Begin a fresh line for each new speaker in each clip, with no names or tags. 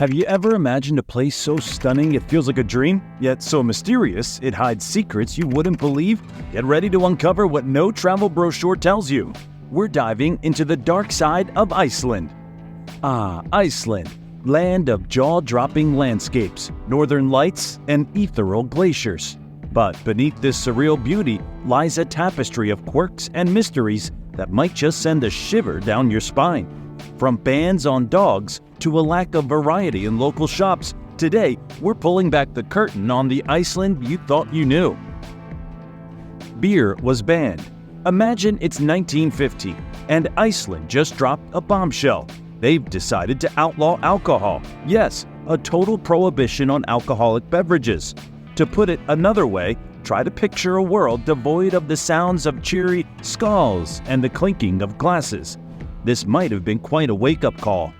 Have you ever imagined a place so stunning it feels like a dream, yet so mysterious it hides secrets you wouldn't believe? Get ready to uncover what no travel brochure tells you. We're diving into the dark side of Iceland. Iceland, land of jaw-dropping landscapes, northern lights, and ethereal glaciers. But beneath this surreal beauty lies a tapestry of quirks and mysteries that might just send a shiver down your spine. From bans on dogs to a lack of variety in local shops, today we're pulling back the curtain on the Iceland you thought you knew. Beer was banned. Imagine it's 1950 and Iceland just dropped a bombshell. They've decided to outlaw alcohol. Yes, a total prohibition on alcoholic beverages. To put it another way, try to picture a world devoid of the sounds of cheery skulls and the clinking of glasses. This might have been quite a wake-up call.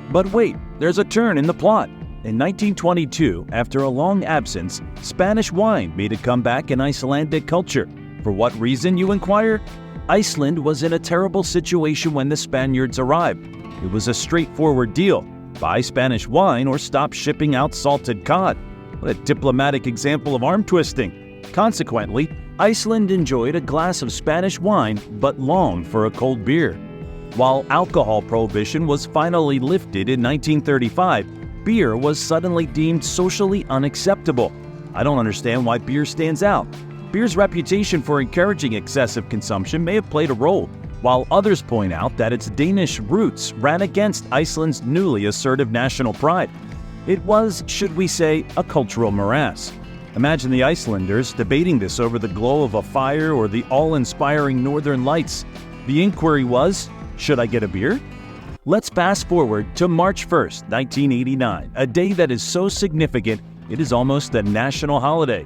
But wait, there's a turn in the plot. In 1922, after a long absence, Spanish wine made a comeback in Icelandic culture. For what reason, you inquire? Iceland was in a terrible situation when the Spaniards arrived. It was a straightforward deal. Buy Spanish wine or stop shipping out salted cod. What a diplomatic example of arm twisting. Consequently, Iceland enjoyed a glass of Spanish wine but longed for a cold beer. While alcohol prohibition was finally lifted in 1935, beer was suddenly deemed socially unacceptable. I don't understand why beer stands out. Beer's reputation for encouraging excessive consumption may have played a role, while others point out that its Danish roots ran against Iceland's newly assertive national pride. It was, should we say, a cultural morass. Imagine the Icelanders debating this over the glow of a fire or the awe-inspiring northern lights. The inquiry was, should I get a beer? Let's fast forward to March 1st, 1989, a day that is so significant it is almost a national holiday.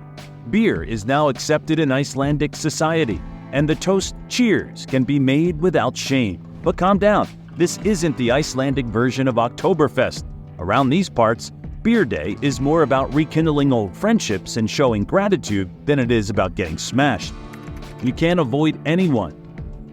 Beer is now accepted in Icelandic society, and the toast cheers can be made without shame. But calm down, this isn't the Icelandic version of Oktoberfest. Around these parts, Beer Day is more about rekindling old friendships and showing gratitude than it is about getting smashed. You can't avoid anyone.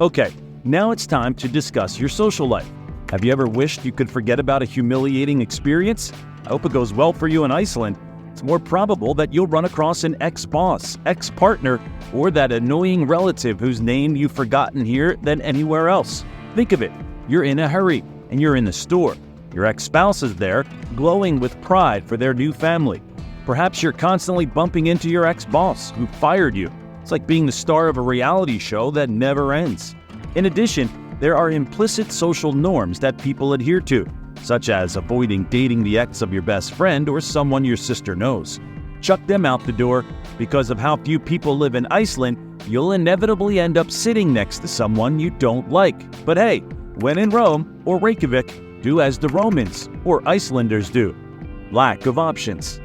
Okay, now it's time to discuss your social life. Have you ever wished you could forget about a humiliating experience? I hope it goes well for you in Iceland. It's more probable that you'll run across an ex-boss, ex-partner, or that annoying relative whose name you've forgotten here than anywhere else. Think of it. You're in a hurry, and you're in the store. Your ex-spouse is there, glowing with pride for their new family. Perhaps you're constantly bumping into your ex-boss who fired you. It's like being the star of a reality show that never ends. In addition, there are implicit social norms that people adhere to, such as avoiding dating the ex of your best friend or someone your sister knows. Chuck them out the door. Because of how few people live in Iceland, you'll inevitably end up sitting next to someone you don't like. But hey, when in Rome or Reykjavik, do as the Romans or Icelanders do. Lack of options.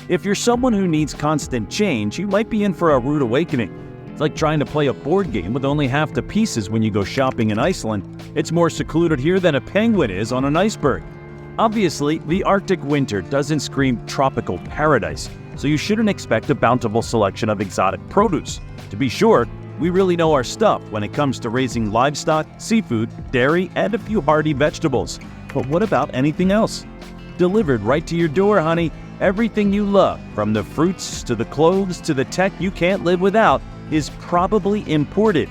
If you're someone who needs constant change, you might be in for a rude awakening. It's like trying to play a board game with only half the pieces when you go shopping in Iceland. It's more secluded here than a penguin is on an iceberg. Obviously, the Arctic winter doesn't scream tropical paradise, so you shouldn't expect a bountiful selection of exotic produce. To be sure, we really know our stuff when it comes to raising livestock, seafood, dairy, and a few hardy vegetables. But what about anything else? Delivered right to your door, honey. Everything you love, from the fruits to the clothes to the tech you can't live without, is probably imported.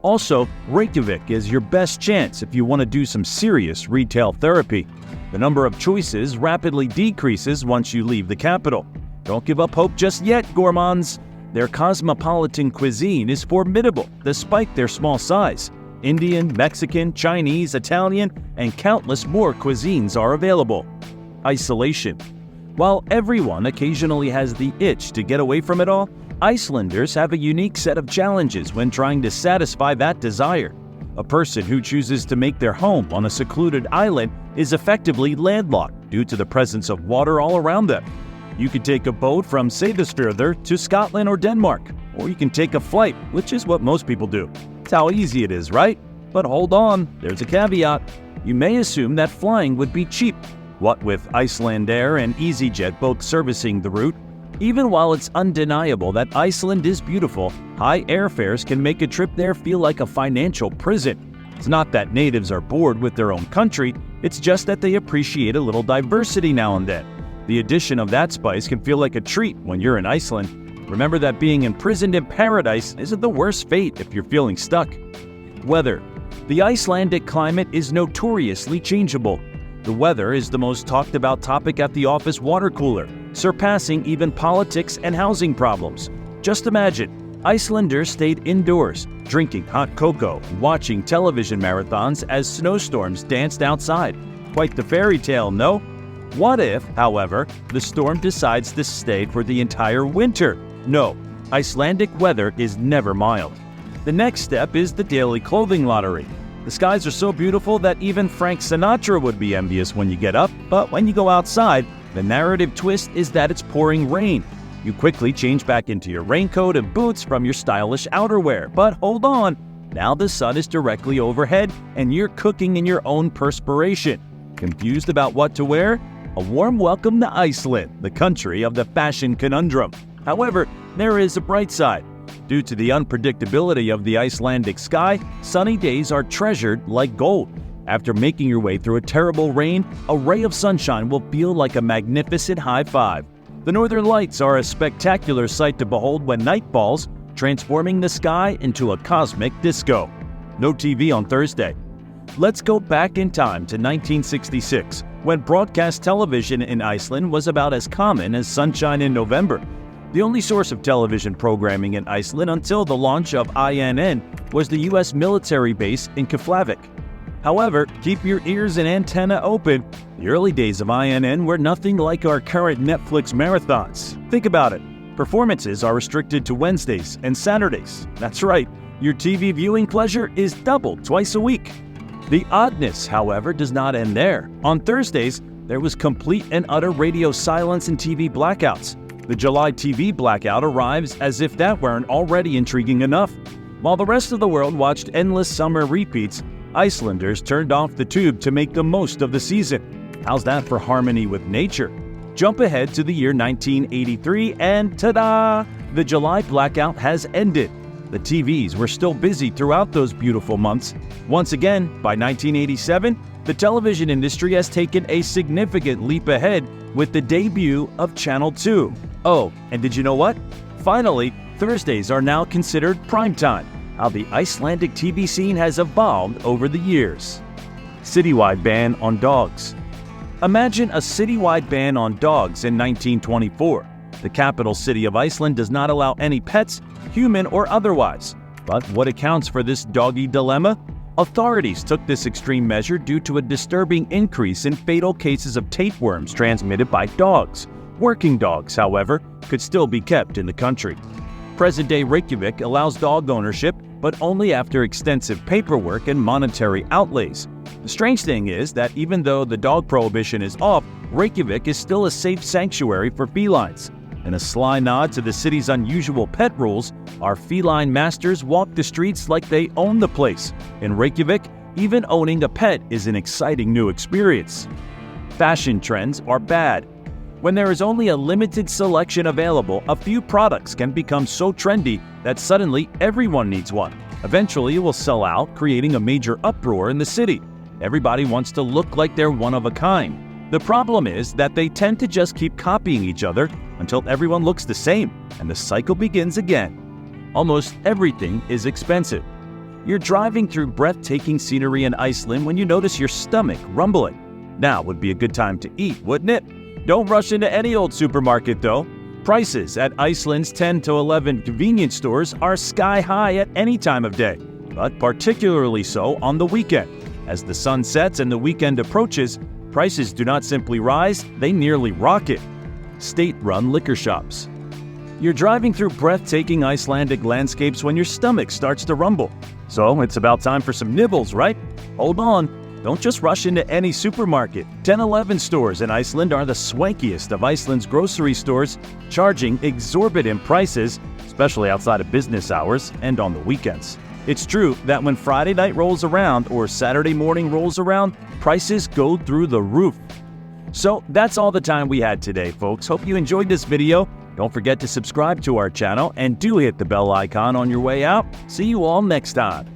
Also, Reykjavik is your best chance if you want to do some serious retail therapy. The number of choices rapidly decreases once you leave the capital. Don't give up hope just yet, gourmands. Their cosmopolitan cuisine is formidable despite their small size. Indian, Mexican, Chinese, Italian, and countless more cuisines are available. Isolation. While everyone occasionally has the itch to get away from it all, Icelanders have a unique set of challenges when trying to satisfy that desire. A person who chooses to make their home on a secluded island is effectively landlocked due to the presence of water all around them. You could take a boat from Seyðisfjörður to Scotland or Denmark, or you can take a flight, which is what most people do. It's how easy it is, right? But hold on, there's a caveat. You may assume that flying would be cheap. What with Icelandair and EasyJet both servicing the route, even while it's undeniable that Iceland is beautiful, high airfares can make a trip there feel like a financial prison. It's not that natives are bored with their own country, It's just that they appreciate a little diversity now and then. The addition of that spice can feel like a treat when you're in Iceland. Remember that being imprisoned in paradise isn't the worst fate if you're feeling stuck. Weather. The Icelandic climate is notoriously changeable. The weather is the most talked about topic at the office water cooler, surpassing even politics and housing problems. Just imagine, Icelanders stayed indoors, drinking hot cocoa and watching television marathons as snowstorms danced outside. Quite the fairy tale, no? What if, however, the storm decides to stay for the entire winter? No, Icelandic weather is never mild. The next step is the daily clothing lottery. The skies are so beautiful that even Frank Sinatra would be envious when you get up, but when you go outside, the narrative twist is that it's pouring rain. You quickly change back into your raincoat and boots from your stylish outerwear, but hold on, now the sun is directly overhead and you're cooking in your own perspiration. Confused about what to wear? A warm welcome to Iceland, the country of the fashion conundrum. However, there is a bright side. Due to the unpredictability of the Icelandic sky, sunny days are treasured like gold. After making your way through a terrible rain, a ray of sunshine will feel like a magnificent high five. The northern lights are a spectacular sight to behold when night falls, transforming the sky into a cosmic disco. No TV on Thursday. Let's go back in time to 1966, when broadcast television in Iceland was about as common as sunshine in November. The only source of television programming in Iceland until the launch of INN was the U.S. military base in Keflavik. However, keep your ears and antenna open. The early days of INN were nothing like our current Netflix marathons. Think about it. Performances are restricted to Wednesdays and Saturdays. That's right, your TV viewing pleasure is doubled twice a week. The oddness, however, does not end there. On Thursdays, there was complete and utter radio silence and TV blackouts. The July TV blackout arrives as if that weren't already intriguing enough. While the rest of the world watched endless summer repeats, Icelanders turned off the tube to make the most of the season. How's that for harmony with nature? Jump ahead to the year 1983 and ta-da! The July blackout has ended. The TVs were still busy throughout those beautiful months. Once again, by 1987, the television industry has taken a significant leap ahead with the debut of Channel 2. Oh, and did you know what? Finally, Thursdays are now considered primetime. How the Icelandic TV scene has evolved over the years. Citywide ban on dogs. Imagine a citywide ban on dogs in 1924. The capital city of Iceland does not allow any pets, human or otherwise. But what accounts for this doggy dilemma? Authorities took this extreme measure due to a disturbing increase in fatal cases of tapeworms transmitted by dogs. Working dogs, however, could still be kept in the country. Present-day Reykjavik allows dog ownership, but only after extensive paperwork and monetary outlays. The strange thing is that even though the dog prohibition is off, Reykjavik is still a safe sanctuary for felines. In a sly nod to the city's unusual pet rules, our feline masters walk the streets like they own the place. In Reykjavik, even owning a pet is an exciting new experience. Fashion trends are bad. When there is only a limited selection available, a few products can become so trendy that suddenly everyone needs one. Eventually, it will sell out, creating a major uproar in the city. Everybody wants to look like they're one of a kind. The problem is that they tend to just keep copying each other until everyone looks the same, and the cycle begins again. Almost everything is expensive. You're driving through breathtaking scenery in Iceland when you notice your stomach rumbling. Now would be a good time to eat, wouldn't it? Don't rush into any old supermarket though. Prices at Iceland's 10 to 11 convenience stores are sky high at any time of day, but particularly so on the weekend. As the sun sets and the weekend approaches, prices do not simply rise, they nearly rocket. State-run liquor shops. You're driving through breathtaking Icelandic landscapes when your stomach starts to rumble. So it's about time for some nibbles, right? Hold on. Don't just rush into any supermarket. 10-11 stores in Iceland are the swankiest of Iceland's grocery stores, charging exorbitant prices, especially outside of business hours and on the weekends. It's true that when Friday night rolls around or Saturday morning rolls around, prices go through the roof. So that's all the time we had today, folks. Hope you enjoyed this video. Don't forget to subscribe to our channel and do hit the bell icon on your way out. See you all next time.